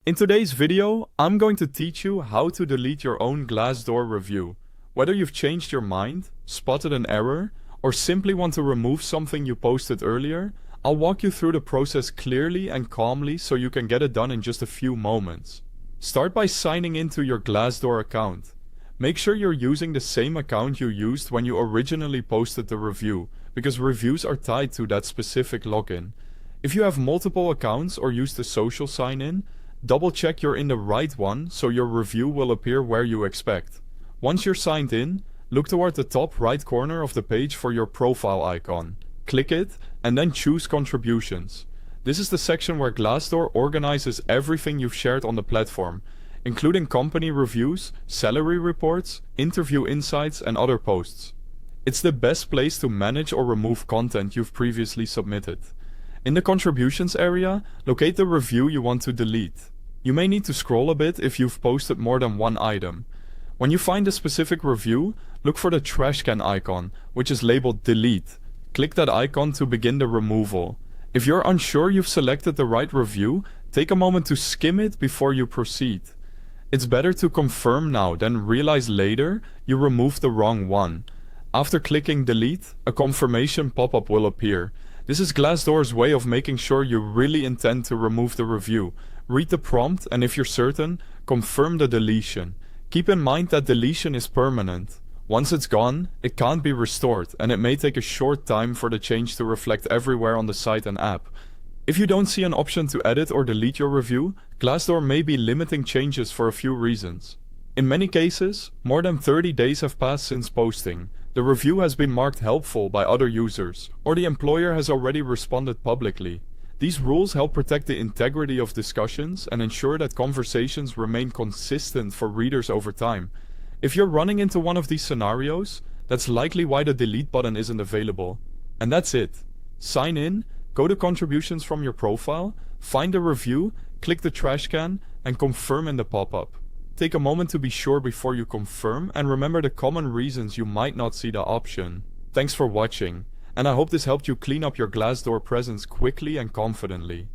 In today's video, I'm going to teach you how to delete your own Glassdoor review. Whether you've changed your mind, spotted an error, or simply want to remove something you posted earlier, I'll walk you through the process clearly and calmly so you can get it done in just a few moments. Start by signing into your Glassdoor account. Make sure you're using the same account you used when you originally posted the review, because reviews are tied to that specific login. If you have multiple accounts or use the social sign-in, double check you're in the right one so your review will appear where you expect. Once you're signed in, look toward the top right corner of the page for your profile icon. Click it and then choose Contributions. This is the section where Glassdoor organizes everything you've shared on the platform, including company reviews, salary reports, interview insights, and other posts. It's the best place to manage or remove content you've previously submitted. In the Contributions area, locate the review you want to delete. You may need to scroll a bit if you've posted more than one item. When you find a specific review, look for the trash can icon, which is labeled Delete. Click that icon to begin the removal. If you're unsure you've selected the right review, take a moment to skim it before you proceed. It's better to confirm now than realize later you removed the wrong one. After clicking Delete, a confirmation pop-up will appear. This is Glassdoor's way of making sure you really intend to remove the review. Read the prompt and if you're certain, confirm the deletion. Keep in mind that deletion is permanent. Once it's gone, it can't be restored, and it may take a short time for the change to reflect everywhere on the site and app. If you don't see an option to edit or delete your review, Glassdoor may be limiting changes for a few reasons. In many cases, more than 30 days have passed since posting. The review has been marked helpful by other users, or the employer has already responded publicly. These rules help protect the integrity of discussions and ensure that conversations remain consistent for readers over time. If you're running into one of these scenarios, that's likely why the delete button isn't available. And that's it. Sign in, go to Contributions from your profile, find the review, click the trash can, and confirm in the pop-up. Take a moment to be sure before you confirm, and remember the common reasons you might not see the option. Thanks for watching, and I hope this helped you clean up your Glassdoor presence quickly and confidently.